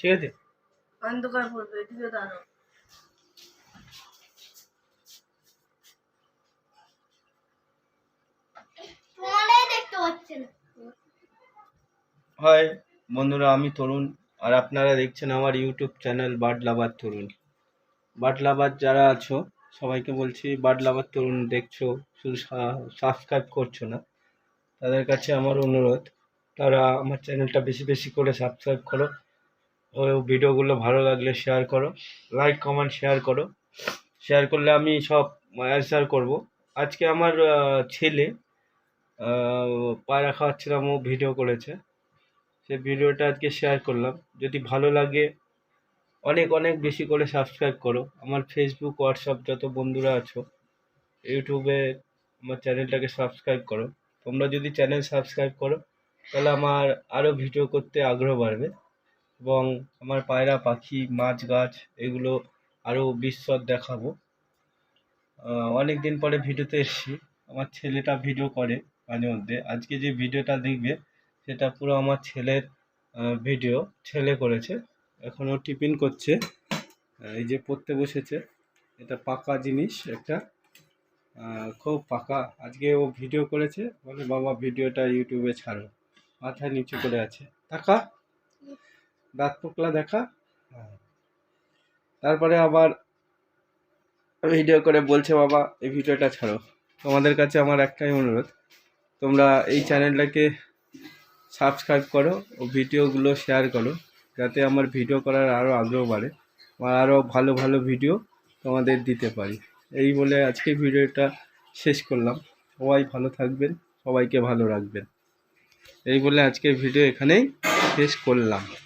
ঠিক আছে? অন্ধকার পড়বে, এদিকে দাঁড়াও। তোমারই দেখতে পাচ্ছেন। হাই বন্ধুরা, আমি তরুণ, আর আপনারা দেখছেন আমার ইউটিউব চ্যানেল বার্ড লাভার তরুণ। বার্ড লাভার যারা আছো সবাইকে বলছি, বার্ড লাভার তরুণ দেখছো শুধু সাবস্ক্রাইব করছো না, তাদের কাছে আমার অনুরোধ, তারা আমার চ্যানেলটা বেশি বেশি করে সাবস্ক্রাইব করো ও ভিডিওগুলো ভালো লাগলে শেয়ার করো, লাইক কমেন্ট শেয়ার করো। শেয়ার করলে আমি সব অ্যান্সার করব। আজকে আমার ছেলে পায়রা খাওয়াচ্ছিলাম, ও ভিডিও করেছে, সেই ভিডিওটা আজকে শেয়ার করলাম। যদি ভালো লাগে অনেক অনেক বেশি করে সাবস্ক্রাইব করো। আমার ফেসবুক হোয়াটসঅ্যাপ যত বন্ধুরা আছো, ইউটিউবে আমার চ্যানেলটাকে সাবস্ক্রাইব করো। তোমরা যদি চ্যানেল সাবস্ক্রাইব করো তাহলে আমার আরও ভিডিও করতে আগ্রহ বাড়বে, এবং আমার পায়রা পাখি মাছ গাছ এগুলো আরও বিশদ দেখাবো। অনেক দিন পরে ভিডিওতে এসেছি। আমার ছেলেটা ভিডিও করে মাঝে মধ্যে। আজকে যে ভিডিওটা দেখবে সেটা পুরো আমার ছেলের ভিডিও, ছেলে করেছে। এখন ও টিফিন করছে, এই যে পড়তে বসেছে। এটা পাকা জিনিস একটা, খুব পাকা। আজকে ও ভিডিও করেছে, বলে বাবা ভিডিওটা ইউটিউবে ছাড়ো। মাথা নিচু করে আছে, টাকা দাঁত পোকলা দেখা। তারপরে আবার ভিডিও করে বলছে বাবা এই ভিডিওটা ছাড়ো। তোমাদের কাছে আমার একটাই অনুরোধ, তোমরা এই চ্যানেলটাকে সাবস্ক্রাইব করো ও ভিডিওগুলো শেয়ার করো, যাতে আমার ভিডিও করার আরও আগ্রহ বাড়ে, আর আরও ভালো ভালো ভিডিও তোমাদের দিতে পারি। এই বলে আজকে ভিডিওটা শেষ করলাম। সবাই ভালো থাকবেন, সবাইকে ভালো রাখবেন। এই বলে আজকের ভিডিও এখানেই শেষ করলাম।